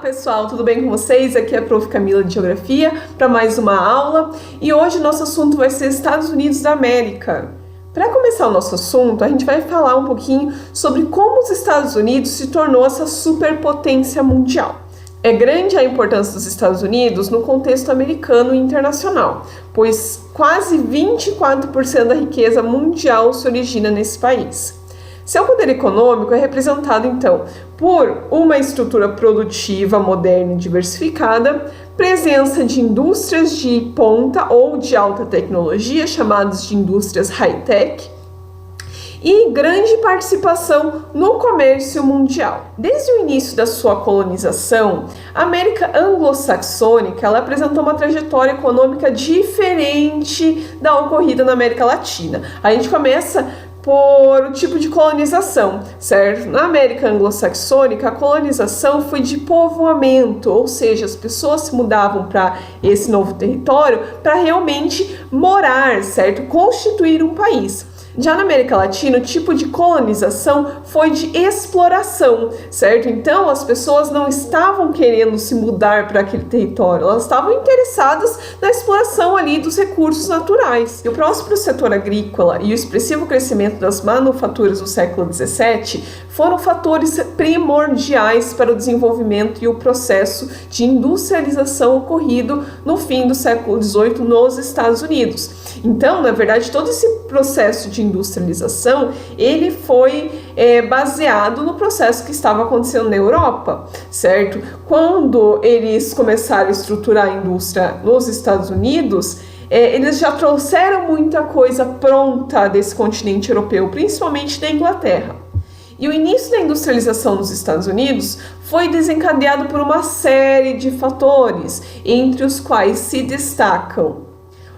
Pessoal, tudo bem com vocês? Aqui é a Prof. Camila de Geografia para mais uma aula e hoje nosso assunto vai ser Estados Unidos da América. Para começar o nosso assunto, a gente vai falar um pouquinho sobre como os Estados Unidos se tornou essa superpotência mundial. É grande a importância dos Estados Unidos no contexto americano e internacional, pois quase 24% da riqueza mundial se origina nesse país. Seu poder econômico é representado, então, por uma estrutura produtiva moderna e diversificada, presença de indústrias de ponta ou de alta tecnologia, chamadas de indústrias high-tech, e grande participação no comércio mundial. Desde o início da sua colonização, a América anglo-saxônica ela apresentou uma trajetória econômica diferente da ocorrida na América Latina. A gente começa por o tipo de colonização, certo? Na América anglo-saxônica, a colonização foi de povoamento, ou seja, as pessoas se mudavam para esse novo território para realmente morar, certo? Constituir um país. Já na América Latina, o tipo de colonização foi de exploração, certo? Então, as pessoas não estavam querendo se mudar para aquele território, elas estavam interessadas na exploração ali dos recursos naturais. E o próximo setor agrícola e o expressivo crescimento das manufaturas do século XVII foram fatores primordiais para o desenvolvimento e o processo de industrialização ocorrido no fim do século XVIII nos Estados Unidos. Então, na verdade, todo esse processo de industrialização, ele foi baseado no processo que estava acontecendo na Europa, certo? Quando eles começaram a estruturar a indústria nos Estados Unidos, eles já trouxeram muita coisa pronta desse continente europeu, principalmente da Inglaterra. E o início da industrialização nos Estados Unidos foi desencadeado por uma série de fatores, entre os quais se destacam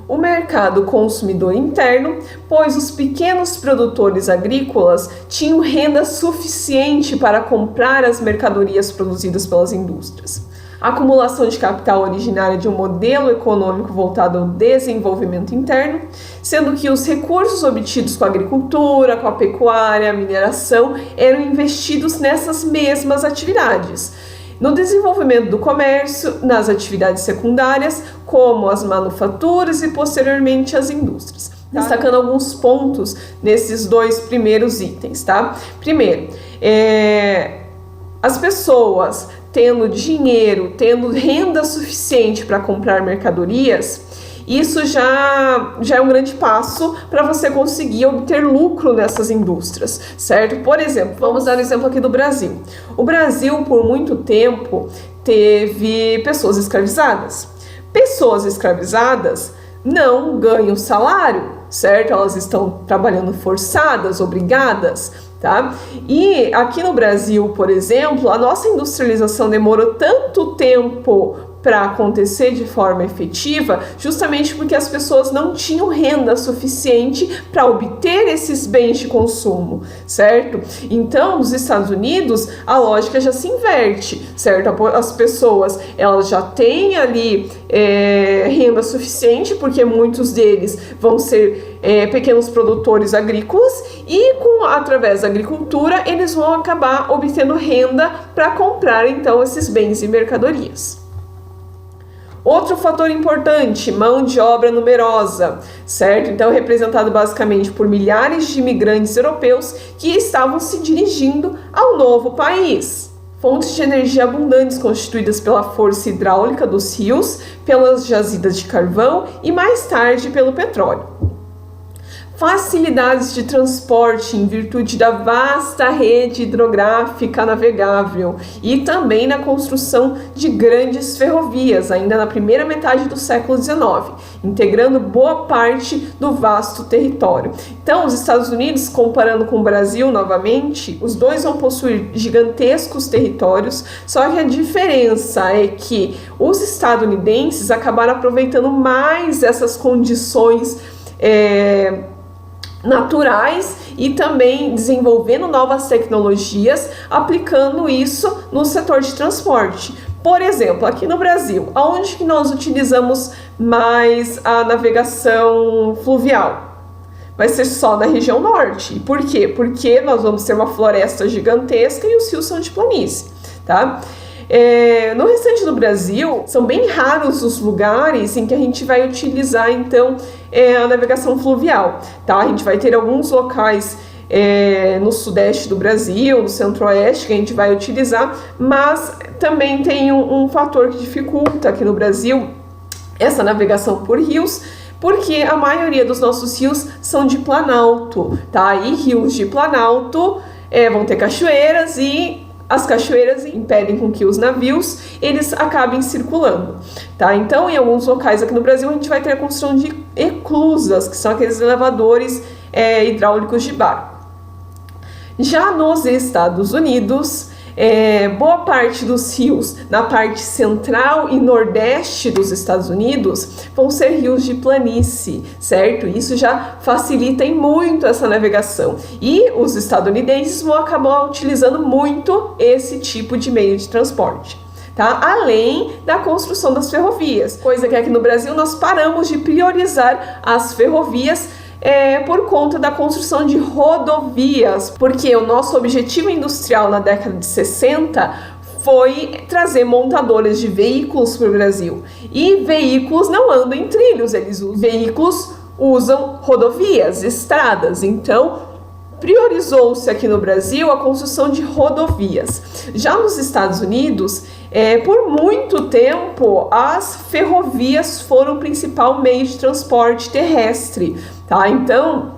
o mercado consumidor interno, pois os pequenos produtores agrícolas tinham renda suficiente para comprar as mercadorias produzidas pelas indústrias. A acumulação de capital originária de um modelo econômico voltado ao desenvolvimento interno, sendo que os recursos obtidos com a agricultura, com a pecuária, a mineração, eram investidos nessas mesmas atividades. No desenvolvimento do comércio, nas atividades secundárias, como as manufaturas e posteriormente as indústrias. Destacando alguns pontos nesses dois primeiros itens, tá? Primeiro, as pessoas tendo dinheiro, tendo renda suficiente para comprar mercadorias, isso já é um grande passo para você conseguir obter lucro nessas indústrias, certo? Por exemplo, vamos dar o exemplo aqui do Brasil. O Brasil, por muito tempo, teve pessoas escravizadas. Pessoas escravizadas não ganham salário, certo? Elas estão trabalhando forçadas, obrigadas, tá? E aqui no Brasil, por exemplo, a nossa industrialização demorou tanto tempo para acontecer de forma efetiva, justamente porque as pessoas não tinham renda suficiente para obter esses bens de consumo, certo? Então, nos Estados Unidos, a lógica já se inverte, certo? As pessoas, elas já têm ali renda suficiente, porque muitos deles vão ser pequenos produtores agrícolas e através da agricultura, eles vão acabar obtendo renda para comprar, então, esses bens e mercadorias. Outro fator importante, mão de obra numerosa, certo? Então, representado basicamente por milhares de imigrantes europeus que estavam se dirigindo ao novo país. Fontes de energia abundantes constituídas pela força hidráulica dos rios, pelas jazidas de carvão e mais tarde pelo petróleo. Facilidades de transporte em virtude da vasta rede hidrográfica navegável e também na construção de grandes ferrovias, ainda na primeira metade do século XIX, integrando boa parte do vasto território. Então, os Estados Unidos, comparando com o Brasil novamente, os dois vão possuir gigantescos territórios, só que a diferença é que os estadunidenses acabaram aproveitando mais essas condições naturais e também desenvolvendo novas tecnologias, aplicando isso no setor de transporte. Por exemplo, aqui no Brasil, aonde que nós utilizamos mais a navegação fluvial? Vai ser só na região norte. E por quê? Porque nós vamos ter uma floresta gigantesca e os rios são de planície, tá? No restante do Brasil, são bem raros os lugares em que a gente vai utilizar, então, a navegação fluvial, tá? A gente vai ter alguns locais no sudeste do Brasil, no centro-oeste, que a gente vai utilizar, mas também tem um fator que dificulta aqui no Brasil essa navegação por rios, porque a maioria dos nossos rios são de planalto, tá? E rios de planalto vão ter cachoeiras e as cachoeiras impedem com que os navios eles acabem circulando, tá? Então, em alguns locais aqui no Brasil, a gente vai ter a construção de eclusas, que são aqueles elevadores hidráulicos de barco. Já nos Estados Unidos, boa parte dos rios na parte central e nordeste dos Estados Unidos vão ser rios de planície, certo? Isso já facilita em muito essa navegação. E os estadunidenses vão acabar utilizando muito esse tipo de meio de transporte. Tá? Além da construção das ferrovias, coisa que aqui no Brasil nós paramos de priorizar as ferrovias por conta da construção de rodovias, porque o nosso objetivo industrial na década de 60 foi trazer montadoras de veículos para o Brasil. E veículos não andam em trilhos, veículos usam rodovias, estradas. Então, priorizou-se aqui no Brasil a construção de rodovias. Já nos Estados Unidos, por muito tempo, as ferrovias foram o principal meio de transporte terrestre, tá? Então,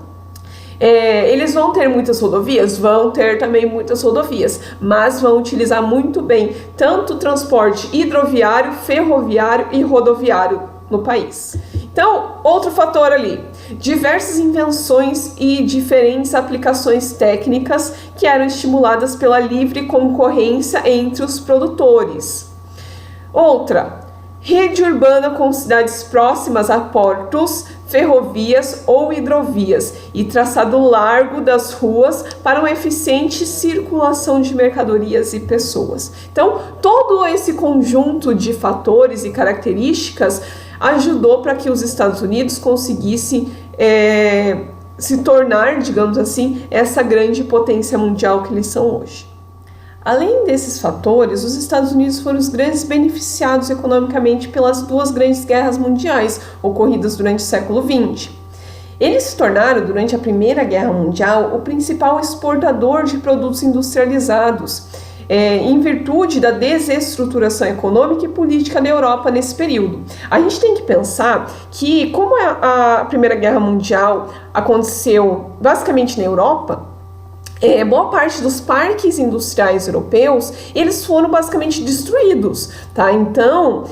eles vão ter muitas rodovias? Vão ter também muitas rodovias, mas vão utilizar muito bem tanto o transporte hidroviário, ferroviário e rodoviário no país. Então, outro fator ali, diversas invenções e diferentes aplicações técnicas que eram estimuladas pela livre concorrência entre os produtores. Outra, rede urbana com cidades próximas a portos, ferrovias ou hidrovias e traçado largo das ruas para uma eficiente circulação de mercadorias e pessoas. Então, todo esse conjunto de fatores e características ajudou para que os Estados Unidos conseguissem se tornar, digamos assim, essa grande potência mundial que eles são hoje. Além desses fatores, os Estados Unidos foram os grandes beneficiados economicamente pelas duas grandes guerras mundiais ocorridas durante o século XX. Eles se tornaram, durante a Primeira Guerra Mundial, o principal exportador de produtos industrializados, em virtude da desestruturação econômica e política da Europa nesse período. A gente tem que pensar que, como a Primeira Guerra Mundial aconteceu basicamente na Europa, boa parte dos parques industriais europeus, eles foram basicamente destruídos, tá? Então,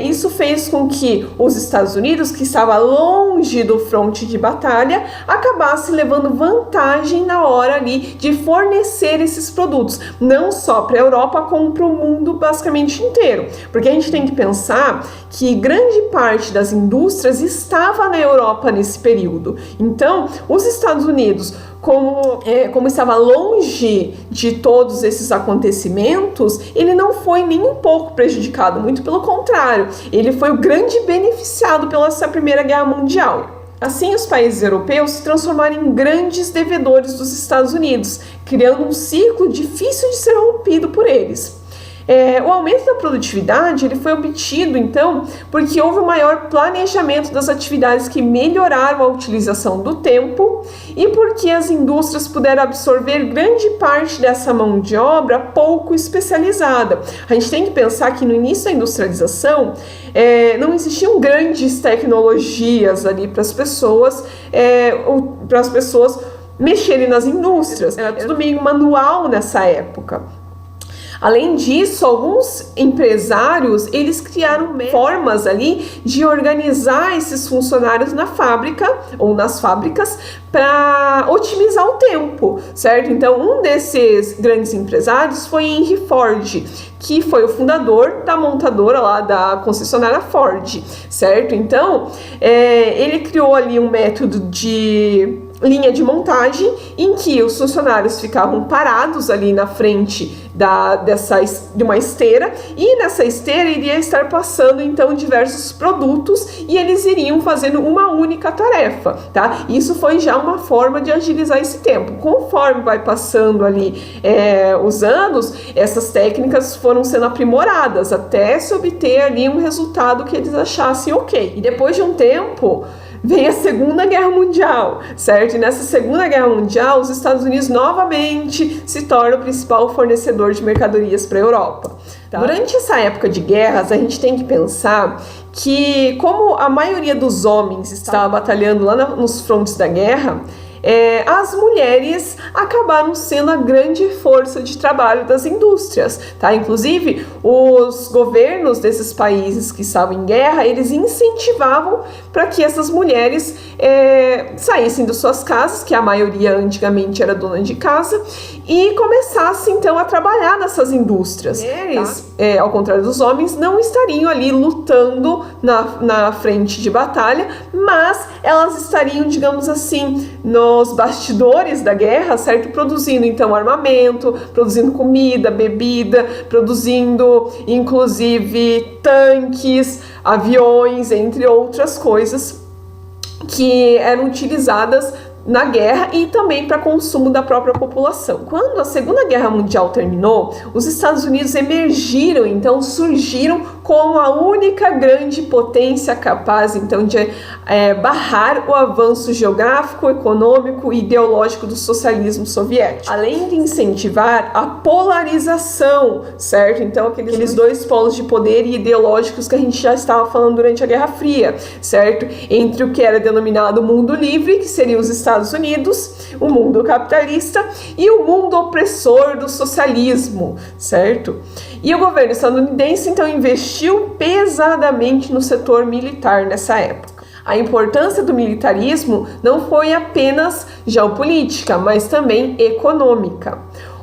isso fez com que os Estados Unidos, que estava longe do fronte de batalha, acabasse levando vantagem na hora ali de fornecer esses produtos, não só para a Europa, como para o mundo basicamente inteiro. Porque a gente tem que pensar que grande parte das indústrias estava na Europa nesse período. Então, os Estados Unidos, como estava longe de todos esses acontecimentos, ele não foi nem um pouco prejudicado, muito pelo contrário, ele foi o grande beneficiado pela essa Primeira Guerra Mundial. Assim, os países europeus se transformaram em grandes devedores dos Estados Unidos, criando um ciclo difícil de ser rompido por eles. O aumento da produtividade ele foi obtido, então, porque houve um maior planejamento das atividades que melhoraram a utilização do tempo e porque as indústrias puderam absorver grande parte dessa mão de obra pouco especializada. A gente tem que pensar que no início da industrialização não existiam grandes tecnologias ali para as pessoas mexerem nas indústrias. Era tudo meio manual nessa época. Além disso, alguns empresários, eles criaram formas ali de organizar esses funcionários na fábrica ou nas fábricas para otimizar o tempo, certo? Então, um desses grandes empresários foi Henry Ford, que foi o fundador da montadora lá da concessionária Ford, certo? Então, ele criou ali um método de linha de montagem em que os funcionários ficavam parados ali na frente de uma esteira, e nessa esteira iria estar passando então diversos produtos e eles iriam fazendo uma única tarefa, tá? Isso foi já uma forma de agilizar esse tempo. Conforme vai passando ali os anos, essas técnicas foram sendo aprimoradas até se obter ali um resultado que eles achassem ok. E depois de um tempo vem a Segunda Guerra Mundial, certo? E nessa Segunda Guerra Mundial, os Estados Unidos novamente se tornam o principal fornecedor de mercadorias para a Europa. Tá? Durante essa época de guerras, a gente tem que pensar que, como a maioria dos homens estava batalhando lá nos frontes da guerra, as mulheres acabaram sendo a grande força de trabalho das indústrias, tá? Inclusive, os governos desses países que estavam em guerra, eles incentivavam para que essas mulheres saíssem das suas casas, que a maioria antigamente era dona de casa, e começassem então a trabalhar nessas indústrias. Mulheres, ao contrário dos homens, não estariam ali lutando na frente de batalha, mas elas estariam, digamos assim, nos bastidores da guerra, certo? Produzindo então armamento, produzindo comida, bebida, produzindo inclusive tanques, aviões, entre outras coisas que eram utilizadas na guerra e também para consumo da própria população. Quando a Segunda Guerra Mundial terminou, os Estados Unidos emergiram, então surgiram como a única grande potência capaz então de barrar o avanço geográfico, econômico e ideológico do socialismo soviético, além de incentivar a polarização, certo? Então aqueles dois polos de poder e ideológicos que a gente já estava falando durante a Guerra Fria, certo? Entre o que era denominado mundo livre, que seria os Estados Unidos, o mundo capitalista, e o mundo opressor do socialismo, certo? E o governo estadunidense então investiu pesadamente no setor militar nessa época. A importância do militarismo não foi apenas geopolítica, mas também econômica.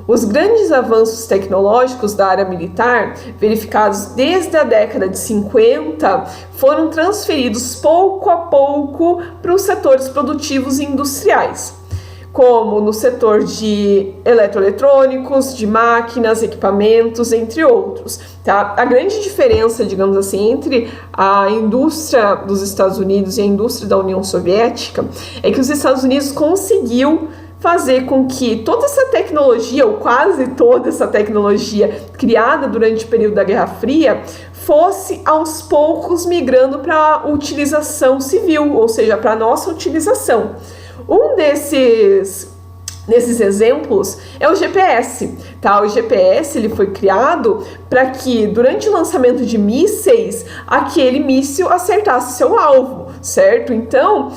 Os grandes avanços tecnológicos da área militar, verificados desde a década de 50, foram transferidos pouco a pouco para os setores produtivos e industriais, como no setor de eletroeletrônicos, de máquinas, equipamentos, entre outros. Tá? A grande diferença, digamos assim, entre a indústria dos Estados Unidos e a indústria da União Soviética é que os Estados Unidos conseguiu fazer com que toda essa tecnologia, ou quase toda essa tecnologia criada durante o período da Guerra Fria, fosse aos poucos migrando para a utilização civil, ou seja, para a nossa utilização. Um desses exemplos é o GPS, tá? O GPS ele foi criado para que durante o lançamento de mísseis, aquele míssil acertasse seu alvo, certo? Então,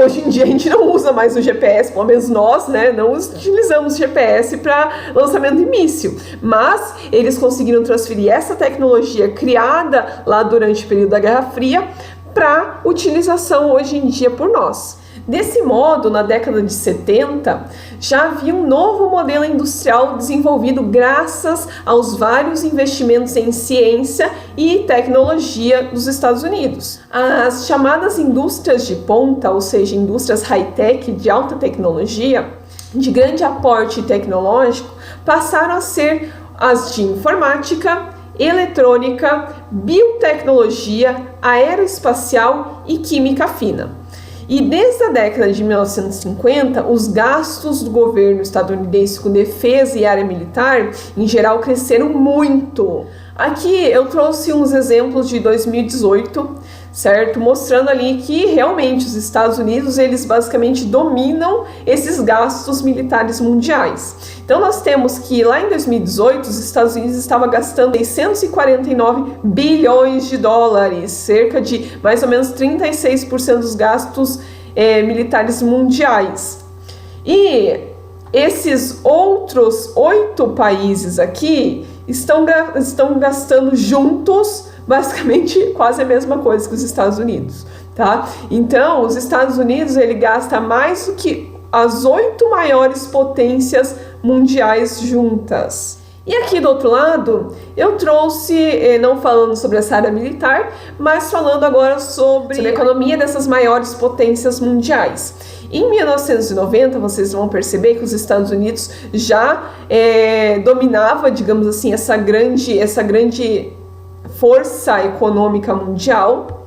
hoje em dia a gente não usa mais o GPS, pelo menos nós, né, não utilizamos GPS para lançamento de míssil, mas eles conseguiram transferir essa tecnologia criada lá durante o período da Guerra Fria para utilização hoje em dia por nós. Desse modo, na década de 70, já havia um novo modelo industrial desenvolvido graças aos vários investimentos em ciência e tecnologia dos Estados Unidos. As chamadas indústrias de ponta, ou seja, indústrias high-tech de alta tecnologia, de grande aporte tecnológico, passaram a ser as de informática, eletrônica, biotecnologia, aeroespacial e química fina. E desde a década de 1950, os gastos do governo estadunidense com defesa e área militar, em geral, cresceram muito. Aqui eu trouxe uns exemplos de 2018, certo? Mostrando ali que realmente os Estados Unidos, eles basicamente dominam esses gastos militares mundiais. Então nós temos que lá em 2018 os Estados Unidos estavam gastando 649 bilhões de dólares, cerca de mais ou menos 36% dos gastos militares mundiais. E esses outros 8 países aqui estão gastando juntos basicamente quase a mesma coisa que os Estados Unidos, tá? Então, os Estados Unidos, ele gasta mais do que as 8 maiores potências mundiais juntas. E aqui do outro lado, eu trouxe, não falando sobre essa área militar, mas falando agora sobre a economia dessas maiores potências mundiais. Em 1990, vocês vão perceber que os Estados Unidos já dominava, digamos assim, essa grande força econômica mundial.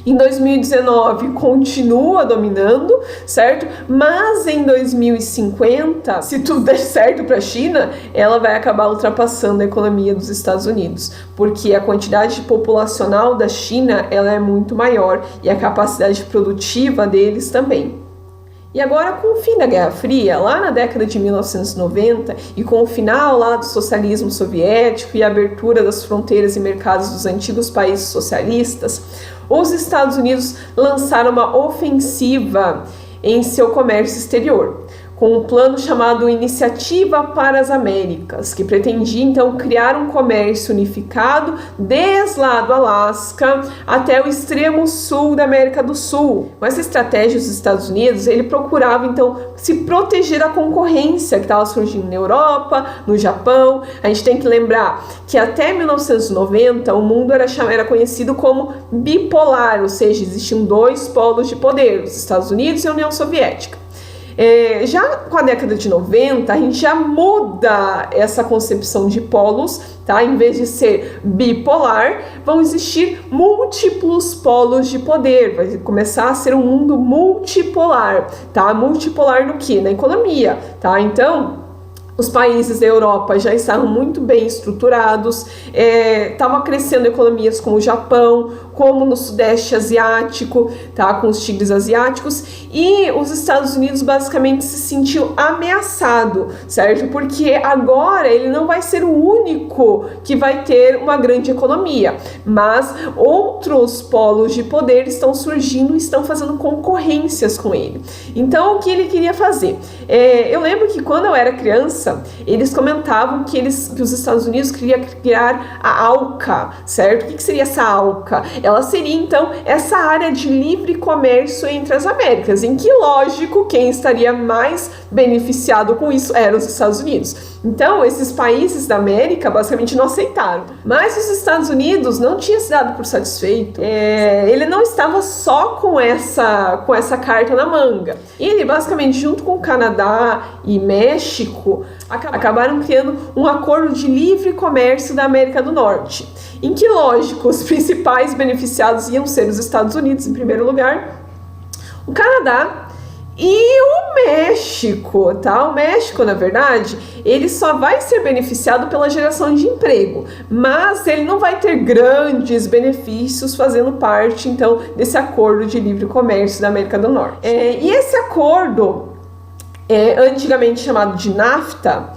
Em 2019 continua dominando, certo? Mas em 2050, se tudo der certo para a China, ela vai acabar ultrapassando a economia dos Estados Unidos, porque a quantidade populacional da China ela é muito maior e a capacidade produtiva deles também. E agora, com o fim da Guerra Fria, lá na década de 1990, e com o final lá do socialismo soviético e a abertura das fronteiras e mercados dos antigos países socialistas, os Estados Unidos lançaram uma ofensiva em seu comércio exterior, com um plano chamado Iniciativa para as Américas, que pretendia então criar um comércio unificado desde lá do Alasca até o extremo sul da América do Sul. Com essa estratégia dos Estados Unidos, ele procurava então se proteger da concorrência que estava surgindo na Europa, no Japão. A gente tem que lembrar que até 1990 o mundo era conhecido como bipolar, ou seja, existiam dois polos de poder, os Estados Unidos e a União Soviética. Já com a década de 90, a gente já muda essa concepção de polos, tá? Em vez de ser bipolar, vão existir múltiplos polos de poder, vai começar a ser um mundo multipolar, tá? Multipolar no quê? Na economia, tá? Então, os países da Europa já estavam muito bem estruturados, estavam crescendo economias como o Japão, como no Sudeste Asiático, tá, com os tigres asiáticos, e os Estados Unidos basicamente se sentiu ameaçado, certo? Porque agora ele não vai ser o único que vai ter uma grande economia, mas outros polos de poder estão surgindo e estão fazendo concorrências com ele. Então, o que ele queria fazer? Eu lembro que quando eu era criança, eles comentavam que os Estados Unidos queriam criar a ALCA, certo? O que seria essa ALCA? Ela seria, então, essa área de livre comércio entre as Américas, em que, lógico, quem estaria mais beneficiado com isso eram os Estados Unidos. Então, esses países da América basicamente não aceitaram. Mas os Estados Unidos não tinha se dado por satisfeito. Ele não estava só com essa carta na manga. Ele, basicamente, junto com o Canadá e México, acabaram criando um acordo de livre comércio da América do Norte, em que, lógico, os principais beneficiados iam ser os Estados Unidos, em primeiro lugar, o Canadá e o México, tá? O México, na verdade, ele só vai ser beneficiado pela geração de emprego, mas ele não vai ter grandes benefícios fazendo parte, então, desse acordo de livre comércio da América do Norte. E esse acordo, antigamente chamado de NAFTA,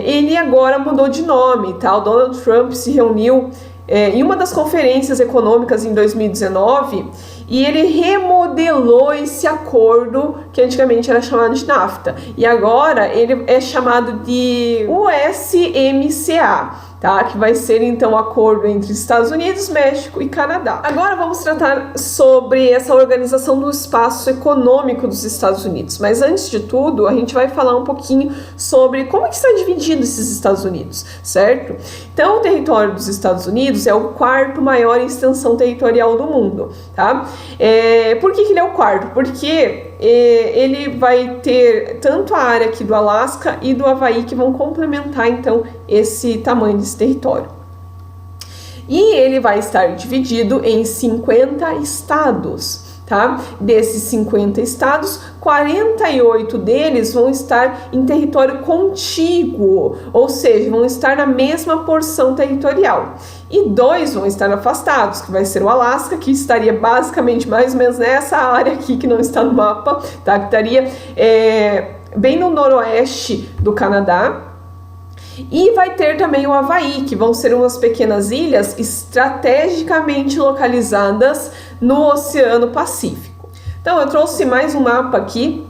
ele agora mudou de nome, tá? O Donald Trump se reuniu em uma das conferências econômicas em 2019 e ele remodelou esse acordo que antigamente era chamado de NAFTA e agora ele é chamado de USMCA, tá? Que vai ser então um acordo entre Estados Unidos, México e Canadá. Agora vamos tratar sobre essa organização do espaço econômico dos Estados Unidos, mas antes de tudo a gente vai falar um pouquinho sobre como que está dividido esses Estados Unidos, certo? Então o território dos Estados Unidos é o quarto maior em extensão territorial do mundo, tá? Por que ele é o quarto? Porque ele vai ter tanto a área aqui do Alasca e do Havaí que vão complementar então esse tamanho desse território. E ele vai estar dividido em 50 estados, tá? Desses 50 estados, 48 deles vão estar em território contíguo, ou seja, vão estar na mesma porção territorial. E 2 vão estar afastados, que vai ser o Alasca, que estaria basicamente mais ou menos nessa área aqui que não está no mapa, tá? Que estaria bem no noroeste do Canadá. E vai ter também o Havaí, que vão ser umas pequenas ilhas estrategicamente localizadas no Oceano Pacífico. Então, eu trouxe mais um mapa aqui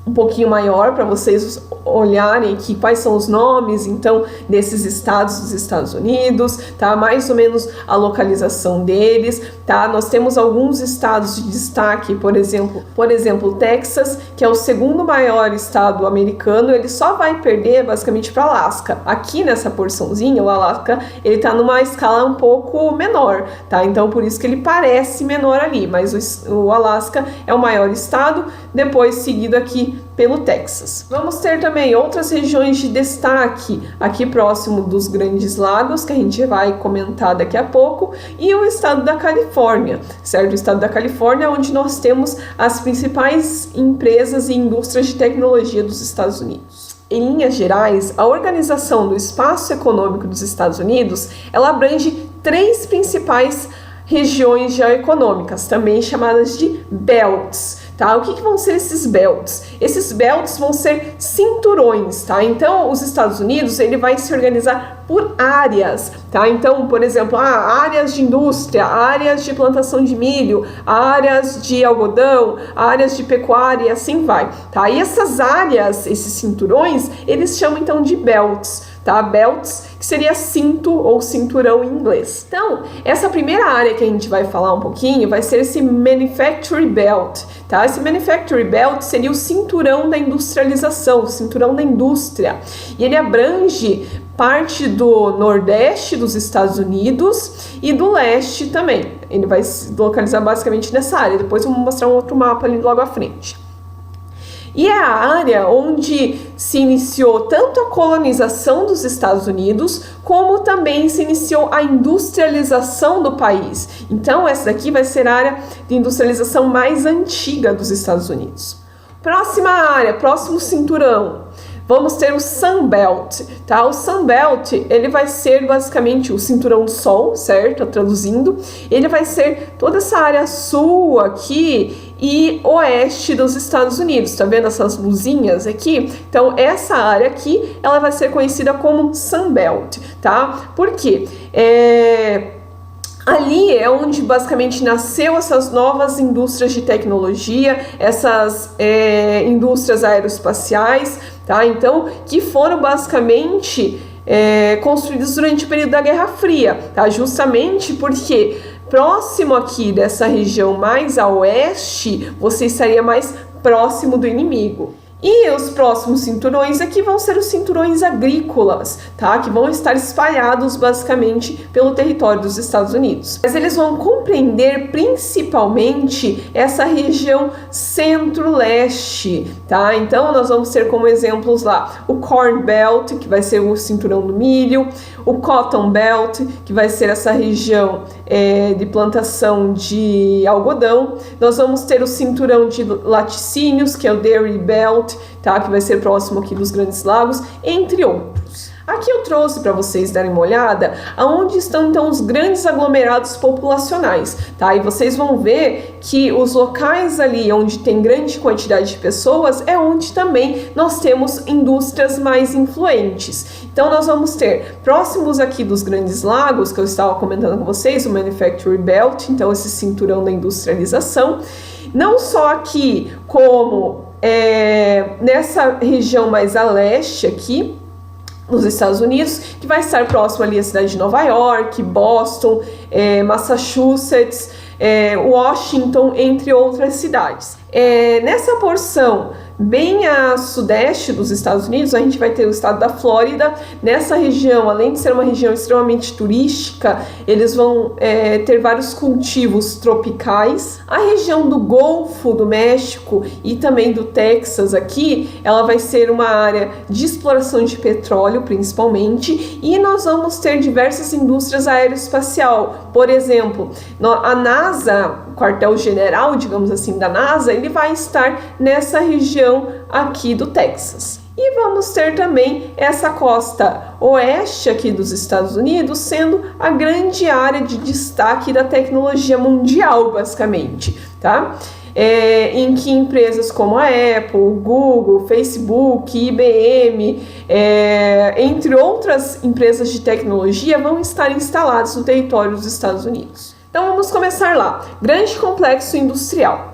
um pouquinho maior para vocês olharem aqui quais são os nomes, então, desses estados dos Estados Unidos, tá? Mais ou menos a localização deles, tá? Nós temos alguns estados de destaque, por exemplo, Texas, que é o segundo maior estado americano, ele só vai perder basicamente para Alasca. Aqui nessa porçãozinha, o Alasca, ele tá numa escala um pouco menor, tá? Então, por isso que ele parece menor ali, mas o Alasca é o maior estado, depois seguido aqui pelo Texas. Vamos ter também outras regiões de destaque aqui próximo dos Grandes Lagos, que a gente vai comentar daqui a pouco, e o estado da Califórnia, certo? O estado da Califórnia, onde nós temos as principais empresas e indústrias de tecnologia dos Estados Unidos. Em linhas gerais, a Organização do Espaço Econômico dos Estados Unidos, ela abrange 3 principais regiões geoeconômicas, também chamadas de belts. Tá? O que vão ser esses belts? Esses belts vão ser cinturões, tá? Então, os Estados Unidos, ele vai se organizar por áreas, tá? Então, por exemplo, áreas de indústria, áreas de plantação de milho, áreas de algodão, áreas de pecuária e assim vai, tá? E essas áreas, esses cinturões, eles chamam então de belts, tá? Belts, que seria cinto ou cinturão em inglês. Então, essa primeira área que a gente vai falar um pouquinho vai ser esse Manufacturing Belt, tá? Esse Manufacturing Belt seria o cinturão da industrialização, o cinturão da indústria. E ele abrange parte do nordeste dos Estados Unidos e do leste também. Ele vai se localizar basicamente nessa área. Depois eu vou mostrar um outro mapa ali logo à frente. E é a área onde se iniciou tanto a colonização dos Estados Unidos, como também se iniciou a industrialização do país. Então, essa daqui vai ser a área de industrialização mais antiga dos Estados Unidos. Próxima área, próximo cinturão. Vamos ter o Sunbelt, tá? O Sunbelt, ele vai ser basicamente o cinturão do sol, certo? Traduzindo, ele vai ser toda essa área sul aqui e oeste dos Estados Unidos, tá vendo essas luzinhas aqui? Então, essa área aqui, ela vai ser conhecida como Sunbelt, tá? Por quê? Ali é onde basicamente nasceu essas novas indústrias de tecnologia, essas indústrias aeroespaciais, tá? Então, que foram basicamente construídas durante o período da Guerra Fria, tá? Justamente porque próximo aqui dessa região mais a oeste, você estaria mais próximo do inimigo. E os próximos cinturões aqui vão ser os cinturões agrícolas, tá? Que vão estar espalhados basicamente pelo território dos Estados Unidos. Mas eles vão compreender principalmente essa região centro-leste, tá? Então nós vamos ter como exemplos lá o Corn Belt, que vai ser o cinturão do milho, o Cotton Belt, que vai ser essa região de plantação de algodão. Nós vamos ter o cinturão de laticínios, que é o Dairy Belt, tá? Que vai ser próximo aqui dos Grandes Lagos, entre outros. Aqui eu trouxe para vocês darem uma olhada aonde estão então os grandes aglomerados populacionais, tá? E vocês vão ver que os locais ali onde tem grande quantidade de pessoas é onde também nós temos indústrias mais influentes. Então nós vamos ter próximos aqui dos Grandes Lagos, que eu estava comentando com vocês, o Manufacturing Belt, então esse cinturão da industrialização, não só aqui como nessa região mais a leste aqui, nos Estados Unidos, que vai estar próximo ali à cidade de Nova York, Boston, Massachusetts, Washington, entre outras cidades. Nessa porção bem a sudeste dos Estados Unidos, a gente vai ter o estado da Flórida. Nessa região, além de ser uma região extremamente turística, eles vão ter vários cultivos tropicais. A região do Golfo do México e também do Texas aqui, ela vai ser uma área de exploração de petróleo, principalmente, e nós vamos ter diversas indústrias aeroespacial. Por exemplo, a NASA, o quartel-general, digamos assim, da NASA, ele vai estar nessa região aqui do Texas. E vamos ter também essa costa oeste aqui dos Estados Unidos sendo a grande área de destaque da tecnologia mundial, basicamente, tá? Em que empresas como a Apple, Google, Facebook, IBM, entre outras empresas de tecnologia, vão estar instaladas no território dos Estados Unidos. Então vamos começar lá. Grande complexo industrial.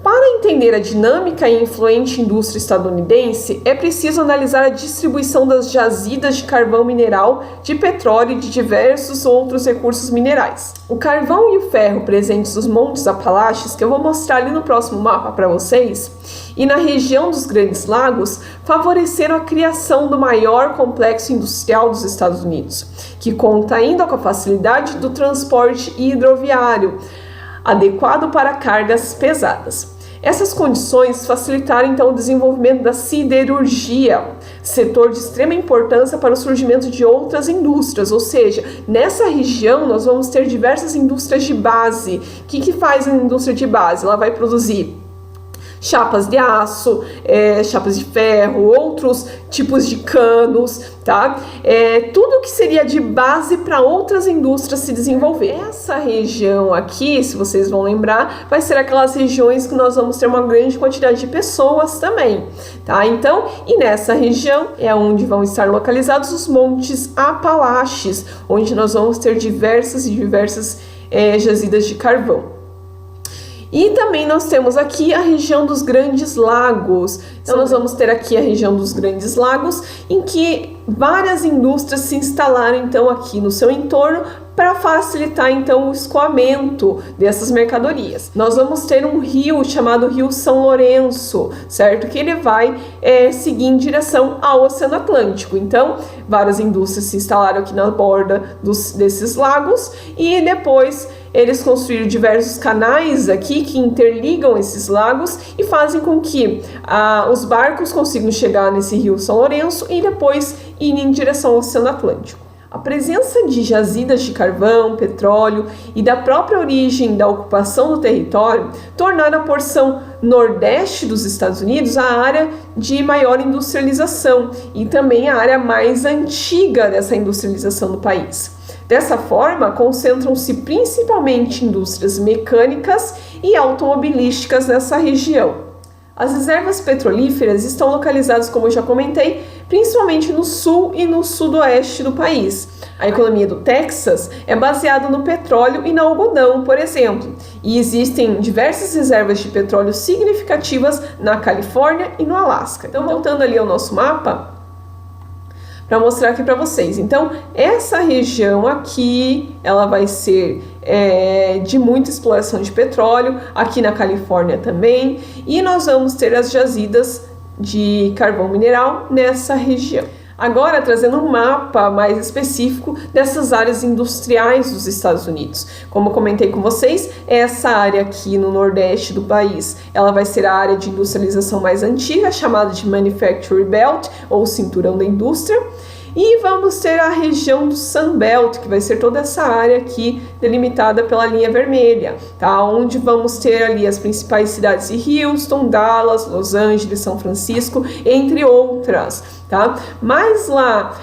Para entender a dinâmica e influente indústria estadunidense, é preciso analisar a distribuição das jazidas de carvão mineral, de petróleo e de diversos outros recursos minerais. O carvão e o ferro presentes nos Montes Apalaches, que eu vou mostrar ali no próximo mapa para vocês, e na região dos Grandes Lagos, favoreceram a criação do maior complexo industrial dos Estados Unidos, que conta ainda com a facilidade do transporte hidroviário, adequado para cargas pesadas. Essas condições facilitaram então o desenvolvimento da siderurgia, setor de extrema importância para o surgimento de outras indústrias, ou seja, nessa região nós vamos ter diversas indústrias de base. O que faz a indústria de base? Ela vai produzir chapas de aço, chapas de ferro, outros tipos de canos, tá? Tudo que seria de base para outras indústrias se desenvolver. Essa região aqui, se vocês vão lembrar, vai ser aquelas regiões que nós vamos ter uma grande quantidade de pessoas também, tá? Então, e nessa região é onde vão estar localizados os Montes Apalaches, onde nós vamos ter diversas jazidas de carvão. E também nós temos aqui a região dos Grandes Lagos. Então nós vamos ter aqui a região dos Grandes Lagos, em que várias indústrias se instalaram então aqui no seu entorno para facilitar então o escoamento dessas mercadorias. Nós vamos ter um rio chamado Rio São Lourenço, certo? Que ele vai seguir em direção ao Oceano Atlântico. Então, várias indústrias se instalaram aqui na borda desses lagos e depois eles construíram diversos canais aqui que interligam esses lagos e fazem com que os barcos consigam chegar nesse Rio São Lourenço e depois ir em direção ao Oceano Atlântico. A presença de jazidas de carvão, petróleo e da própria origem da ocupação do território tornaram a porção nordeste dos Estados Unidos a área de maior industrialização e também a área mais antiga dessa industrialização do país. Dessa forma, concentram-se principalmente indústrias mecânicas e automobilísticas nessa região. As reservas petrolíferas estão localizadas, como eu já comentei, principalmente no sul e no sudoeste do país. A economia do Texas é baseada no petróleo e no algodão, por exemplo, e existem diversas reservas de petróleo significativas na Califórnia e no Alasca. Então, voltando ali ao nosso mapa, para mostrar aqui para vocês. Então, essa região aqui, ela vai ser de muita exploração de petróleo, aqui na Califórnia também, e nós vamos ter as jazidas de carvão mineral nessa região. Agora, trazendo um mapa mais específico dessas áreas industriais dos Estados Unidos. Como comentei com vocês, essa área aqui no nordeste do país, ela vai ser a área de industrialização mais antiga, chamada de Manufacturing Belt, ou Cinturão da Indústria. E vamos ter a região do Sun Belt, que vai ser toda essa área aqui delimitada pela linha vermelha, tá? Onde vamos ter ali as principais cidades de Houston, Dallas, Los Angeles, São Francisco, entre outras, tá? Mas lá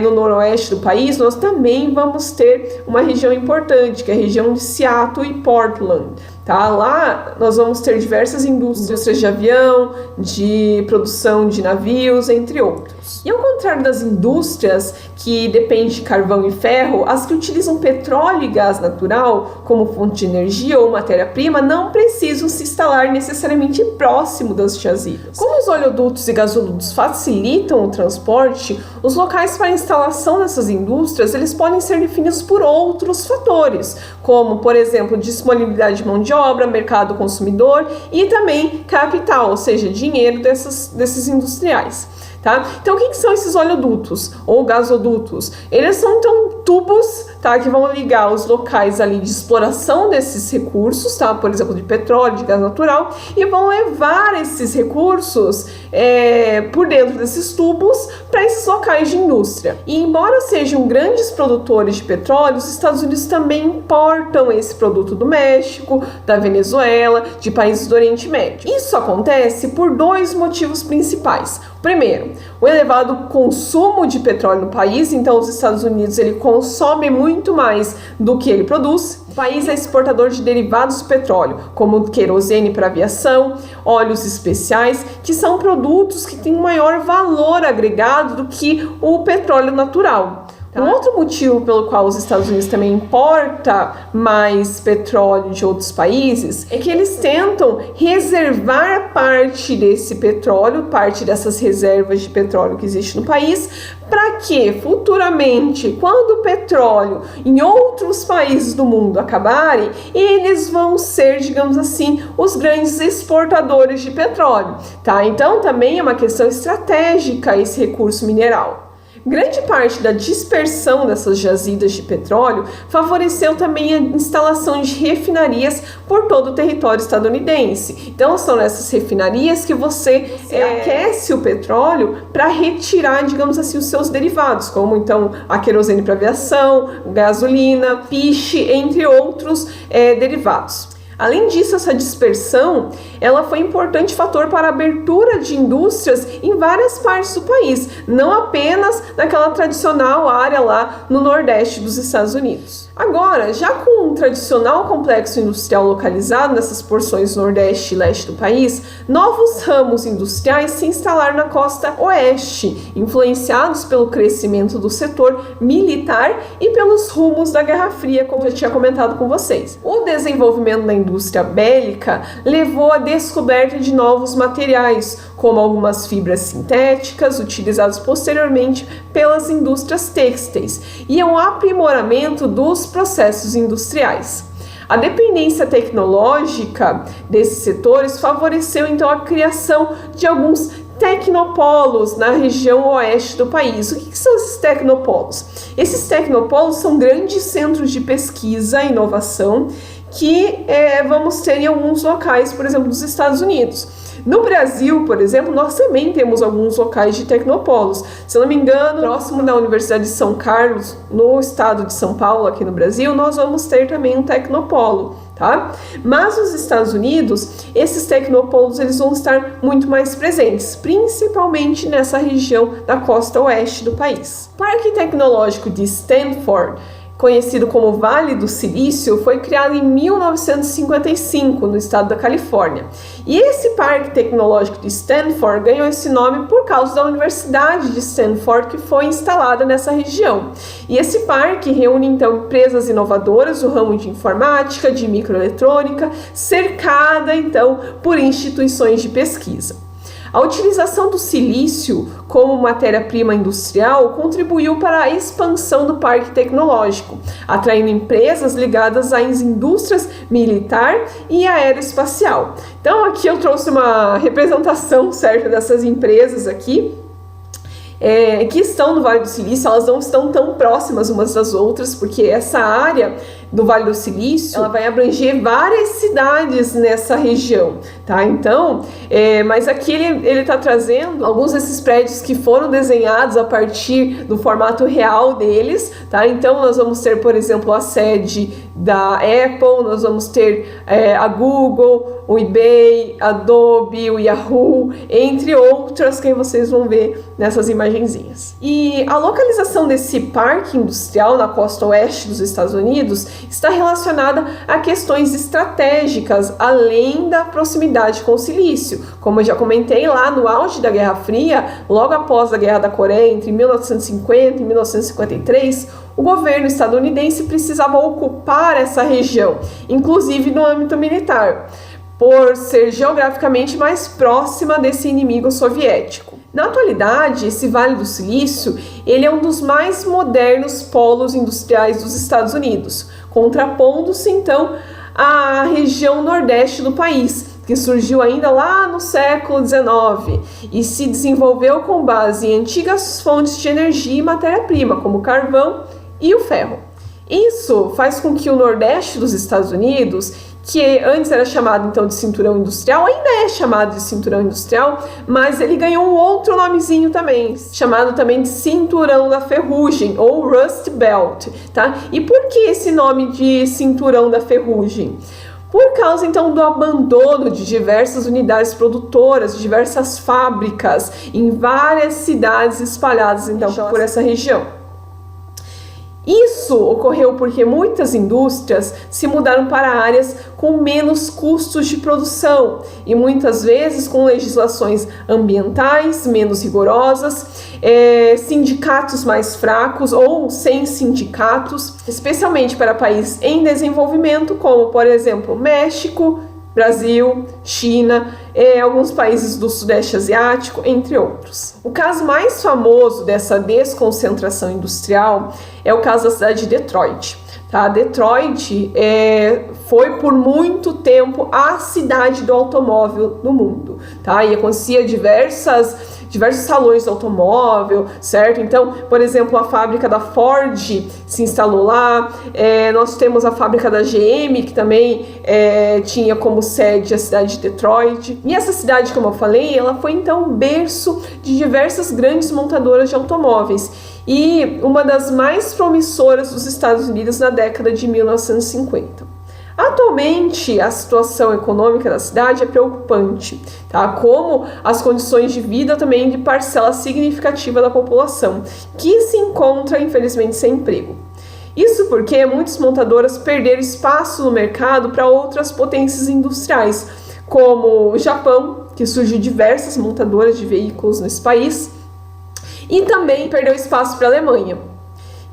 no noroeste do país, nós também vamos ter uma região importante, que é a região de Seattle e Portland. Tá? Lá nós vamos ter diversas indústrias de avião, de produção de navios, entre outros. E ao contrário das indústrias que dependem de carvão e ferro, as que utilizam petróleo e gás natural como fonte de energia ou matéria-prima não precisam se instalar necessariamente próximo das jazidas. Como os oleodutos e gasodutos facilitam o transporte, os locais para a instalação dessas indústrias eles podem ser definidos por outros fatores, como, por exemplo, disponibilidade de mão de obra, mercado consumidor e também capital, ou seja, dinheiro desses industriais. Tá? Então, o que são esses oleodutos ou gasodutos? Eles são, então, tubos, tá, que vão ligar os locais ali de exploração desses recursos, tá, por exemplo, de petróleo, de gás natural, e vão levar esses recursos por dentro desses tubos para esses locais de indústria. E embora sejam grandes produtores de petróleo, os Estados Unidos também importam esse produto do México, da Venezuela, de países do Oriente Médio. Isso acontece por dois motivos principais. Primeiro, o elevado consumo de petróleo no país, então os Estados Unidos ele consome muito mais do que ele produz. O país é exportador de derivados do petróleo, como querosene para aviação, óleos especiais, que são produtos que têm um maior valor agregado do que o petróleo natural. Tá? Um outro motivo pelo qual os Estados Unidos também importa mais petróleo de outros países é que eles tentam reservar parte desse petróleo, parte dessas reservas de petróleo que existe no país, para que futuramente, quando o petróleo em outros países do mundo acabarem, eles vão ser, digamos assim, os grandes exportadores de petróleo, tá? Então também é uma questão estratégica esse recurso mineral. Grande parte da dispersão dessas jazidas de petróleo favoreceu também a instalação de refinarias por todo o território estadunidense. Então são nessas refinarias que você aquece o petróleo para retirar, digamos assim, os seus derivados, como então a querosene para aviação, gasolina, piche, entre outros derivados. Além disso, essa dispersão, ela foi um importante fator para a abertura de indústrias em várias partes do país, não apenas naquela tradicional área lá no nordeste dos Estados Unidos. Agora, já com um tradicional complexo industrial localizado nessas porções nordeste e leste do país, novos ramos industriais se instalaram na costa oeste, influenciados pelo crescimento do setor militar e pelos rumos da Guerra Fria, como eu já tinha comentado com vocês. O desenvolvimento da indústria bélica levou à descoberta de novos materiais, como algumas fibras sintéticas utilizadas posteriormente pelas indústrias têxteis, e ao aprimoramento dos processos industriais. A dependência tecnológica desses setores favoreceu então a criação de alguns tecnopolos na região oeste do país. O que são esses tecnopolos? Esses tecnopolos são grandes centros de pesquisa e inovação que vamos ter em alguns locais, por exemplo, dos Estados Unidos. No Brasil, por exemplo, nós também temos alguns locais de tecnopolos. Se eu não me engano, próximo da Universidade de São Carlos, no estado de São Paulo, aqui no Brasil, nós vamos ter também um tecnopolo, tá? Mas nos Estados Unidos, esses tecnopolos eles vão estar muito mais presentes, principalmente nessa região da costa oeste do país. O Parque Tecnológico de Stanford, conhecido como Vale do Silício, foi criado em 1955 no estado da Califórnia. E esse Parque Tecnológico de Stanford ganhou esse nome por causa da Universidade de Stanford, que foi instalada nessa região. E esse parque reúne então empresas inovadoras do ramo de informática, de microeletrônica, cercada então por instituições de pesquisa. A utilização do silício como matéria-prima industrial contribuiu para a expansão do parque tecnológico, atraindo empresas ligadas às indústrias militar e aeroespacial. Então aqui eu trouxe uma representação certa dessas empresas aqui, que estão no Vale do Silício. Elas não estão tão próximas umas das outras, porque essa área do Vale do Silício, ela vai abranger várias cidades nessa região, tá? Então, mas aqui ele está trazendo alguns desses prédios que foram desenhados a partir do formato real deles, tá? Então, nós vamos ter, por exemplo, a sede da Apple, nós vamos ter a Google, o eBay, a Adobe, o Yahoo, entre outras que vocês vão ver nessas imagenzinhas. E a localização desse parque industrial na costa oeste dos Estados Unidos está relacionada a questões estratégicas, além da proximidade com o silício. Como eu já comentei, lá no auge da Guerra Fria, logo após a Guerra da Coreia, entre 1950 e 1953, o governo estadunidense precisava ocupar essa região, inclusive no âmbito militar, por ser geograficamente mais próxima desse inimigo soviético. Na atualidade, esse Vale do Silício, ele é um dos mais modernos polos industriais dos Estados Unidos, contrapondo-se então à região nordeste do país, que surgiu ainda lá no século XIX e se desenvolveu com base em antigas fontes de energia e matéria-prima, como o carvão e o ferro. Isso faz com que o nordeste dos Estados Unidos, que antes era chamado então de cinturão industrial, ainda é chamado de cinturão industrial, mas ele ganhou um outro nomezinho também, chamado também de cinturão da ferrugem, ou Rust Belt, tá? E por que esse nome de cinturão da ferrugem? Por causa então do abandono de diversas unidades produtoras, de diversas fábricas em várias cidades espalhadas então por essa região. Isso ocorreu porque muitas indústrias se mudaram para áreas com menos custos de produção e muitas vezes com legislações ambientais menos rigorosas, sindicatos mais fracos ou sem sindicatos, especialmente para países em desenvolvimento, como, por exemplo, México, Brasil, China, alguns países do Sudeste Asiático, entre outros. O caso mais famoso dessa desconcentração industrial é o caso da cidade de Detroit. Tá? Detroit foi por muito tempo a cidade do automóvel no mundo, tá? E acontecia diversos salões do automóvel, certo? Então, por exemplo, a fábrica da Ford se instalou lá, nós temos a fábrica da GM, que também tinha como sede a cidade de Detroit. E essa cidade, como eu falei, ela foi então berço de diversas grandes montadoras de automóveis e uma das mais promissoras dos Estados Unidos na década de 1950. Atualmente, a situação econômica da cidade é preocupante, tá? Como as condições de vida também de parcela significativa da população, que se encontra, infelizmente, sem emprego. Isso porque muitas montadoras perderam espaço no mercado para outras potências industriais, como o Japão, que surgiu diversas montadoras de veículos nesse país, e também perdeu espaço para a Alemanha.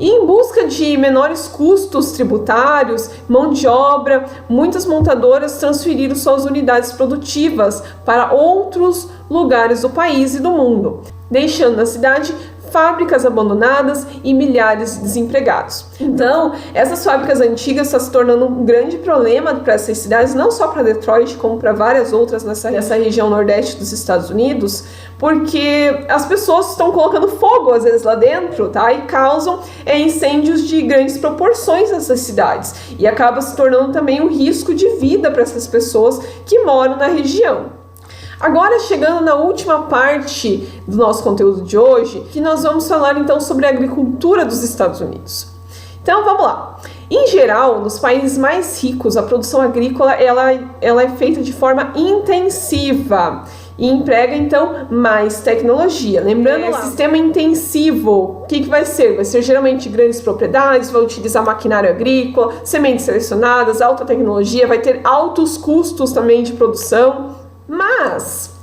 E em busca de menores custos tributários, mão de obra, muitas montadoras transferiram suas unidades produtivas para outros lugares do país e do mundo, deixando na cidade fábricas abandonadas e milhares de desempregados. Então, essas fábricas antigas estão se tornando um grande problema para essas cidades, não só para Detroit, como para várias outras nessa região nordeste dos Estados Unidos, porque as pessoas estão colocando fogo, às vezes, lá dentro, tá? E causam incêndios de grandes proporções nessas cidades. E acaba se tornando também um risco de vida para essas pessoas que moram na região. Agora, chegando na última parte do nosso conteúdo de hoje, que nós vamos falar então sobre a agricultura dos Estados Unidos. Então, vamos lá. Em geral, nos países mais ricos, a produção agrícola ela é feita de forma intensiva e emprega então mais tecnologia. Lembrando lá, sistema intensivo, o que vai ser? Vai ser geralmente grandes propriedades, vai utilizar maquinário agrícola, sementes selecionadas, alta tecnologia, vai ter altos custos também de produção. Mas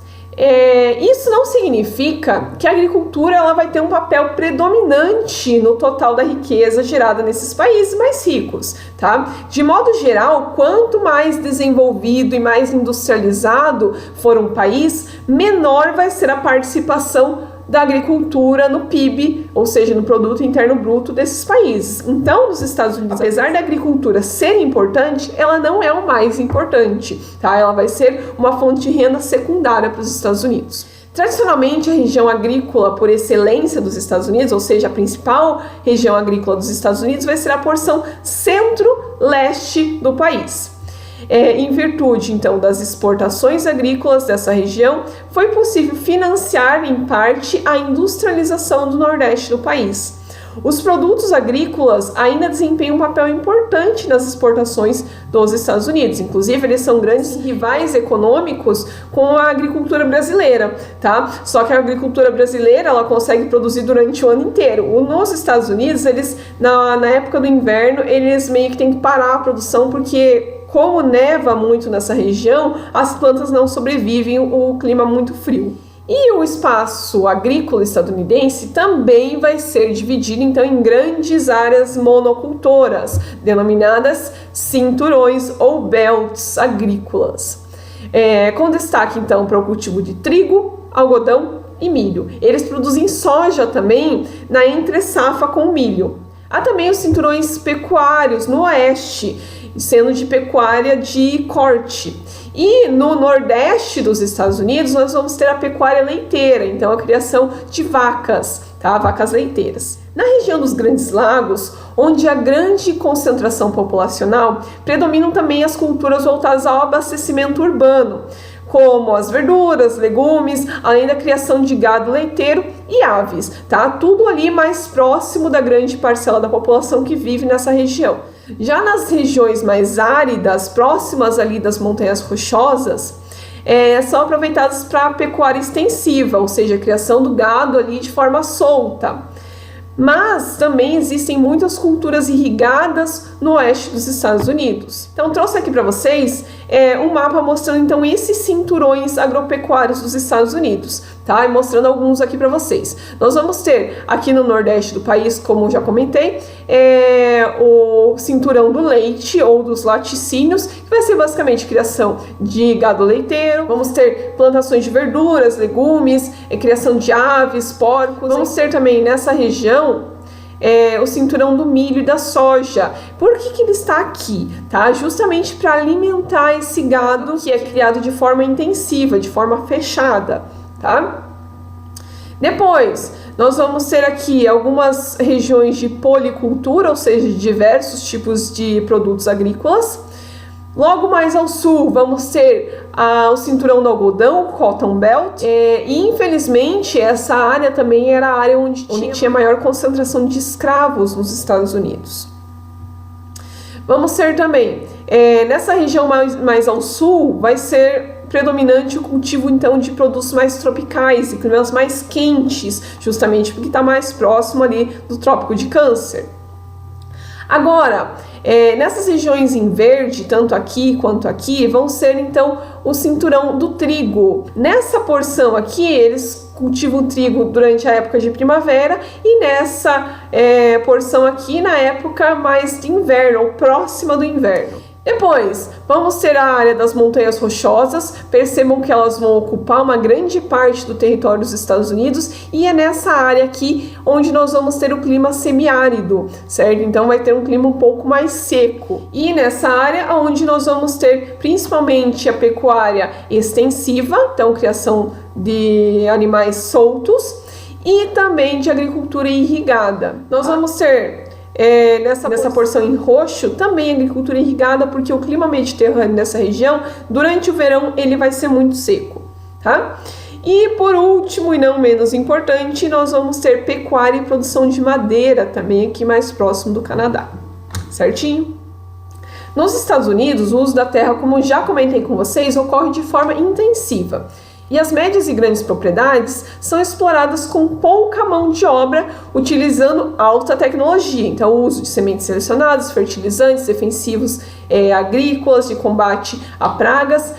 isso não significa que a agricultura ela vai ter um papel predominante no total da riqueza gerada nesses países mais ricos, tá? De modo geral, quanto mais desenvolvido e mais industrializado for um país, menor vai ser a participação da agricultura no PIB, ou seja, no Produto Interno Bruto desses países. Então, nos Estados Unidos, apesar da agricultura ser importante, ela não é o mais importante, tá? Ela vai ser uma fonte de renda secundária para os Estados Unidos. Tradicionalmente, a região agrícola por excelência dos Estados Unidos, ou seja, a principal região agrícola dos Estados Unidos, vai ser a porção centro-leste do país. Em virtude, então, das exportações agrícolas dessa região, foi possível financiar, em parte, a industrialização do Nordeste do país. Os produtos agrícolas ainda desempenham um papel importante nas exportações dos Estados Unidos. Inclusive, eles são grandes rivais econômicos com a agricultura brasileira, tá? Só que a agricultura brasileira, ela consegue produzir durante o ano inteiro. Nos Estados Unidos, eles, na época do inverno, eles meio que têm que parar a produção porque, como neva muito nessa região, as plantas não sobrevivem o clima muito frio. E o espaço agrícola estadunidense também vai ser dividido então em grandes áreas monocultoras, denominadas cinturões ou belts agrícolas, com destaque então para o cultivo de trigo, algodão e milho. Eles produzem soja também na entre-safra com milho. Há também os cinturões pecuários no oeste, sendo de pecuária de corte. E no nordeste dos Estados Unidos nós vamos ter a pecuária leiteira, então a criação de vacas, tá? Vacas leiteiras. Na região dos Grandes Lagos, onde há grande concentração populacional, predominam também as culturas voltadas ao abastecimento urbano, como as verduras, legumes, além da criação de gado leiteiro e aves, tá? Tudo ali mais próximo da grande parcela da população que vive nessa região. Já nas regiões mais áridas, próximas ali das montanhas rochosas, são aproveitadas para a pecuária extensiva, ou seja, a criação do gado ali de forma solta. Mas também existem muitas culturas irrigadas no oeste dos Estados Unidos. Então trouxe aqui para vocês um mapa mostrando então esses cinturões agropecuários dos Estados Unidos, tá? E mostrando alguns aqui para vocês. Nós vamos ter aqui no nordeste do país, como já comentei, o cinturão do leite ou dos laticínios, que vai ser basicamente criação de gado leiteiro. Vamos ter plantações de verduras, legumes, criação de aves, porcos. Vamos ter também nessa região o cinturão do milho e da soja. Por que ele está aqui? Tá? Justamente para alimentar esse gado que é criado de forma intensiva, de forma fechada, tá? Depois, nós vamos ter aqui algumas regiões de policultura, ou seja, de diversos tipos de produtos agrícolas. Logo mais ao sul, vamos ter o cinturão do algodão, Cotton Belt, e infelizmente essa área também era a área onde tinha maior concentração de escravos nos Estados Unidos. Vamos ter também, nessa região mais ao sul, vai ser predominante o cultivo então de produtos mais tropicais e climas mais quentes, justamente porque está mais próximo ali do Trópico de Câncer. Agora, nessas regiões em verde, tanto aqui quanto aqui, vão ser então o cinturão do trigo. Nessa porção aqui, eles cultivam trigo durante a época de primavera e nessa porção aqui na época mais de inverno, ou próxima do inverno. Depois, vamos ter a área das montanhas rochosas. Percebam que elas vão ocupar uma grande parte do território dos Estados Unidos e é nessa área aqui onde nós vamos ter o clima semiárido, certo? Então vai ter um clima um pouco mais seco. E nessa área onde nós vamos ter principalmente a pecuária extensiva, então criação de animais soltos e também de agricultura irrigada. Nós vamos ter nessa porção em roxo, também agricultura irrigada, porque o clima mediterrâneo nessa região, durante o verão, ele vai ser muito seco, tá? E por último, e não menos importante, nós vamos ter pecuária e produção de madeira, também aqui mais próximo do Canadá, certinho? Nos Estados Unidos, o uso da terra, como já comentei com vocês, ocorre de forma intensiva. E as médias e grandes propriedades são exploradas com pouca mão de obra, utilizando alta tecnologia. Então, o uso de sementes selecionadas, fertilizantes, defensivos agrícolas, de combate a pragas,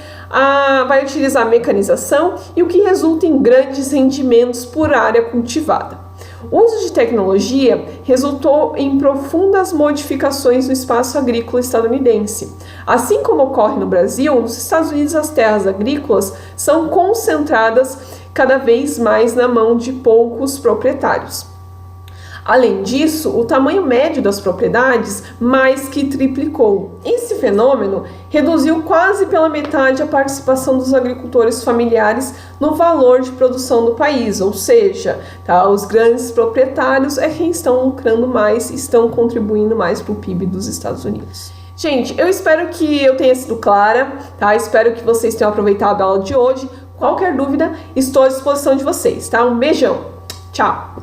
vai utilizar mecanização e o que resulta em grandes rendimentos por área cultivada. O uso de tecnologia resultou em profundas modificações no espaço agrícola estadunidense. Assim como ocorre no Brasil, nos Estados Unidos as terras agrícolas são concentradas cada vez mais na mão de poucos proprietários. Além disso, o tamanho médio das propriedades mais que triplicou. Esse fenômeno reduziu quase pela metade a participação dos agricultores familiares no valor de produção do país, ou seja, os grandes proprietários é quem estão lucrando mais, estão contribuindo mais para o PIB dos Estados Unidos. Gente, eu espero que eu tenha sido clara, tá? Espero que vocês tenham aproveitado a aula de hoje. Qualquer dúvida, estou à disposição de vocês, tá? Um beijão, tchau!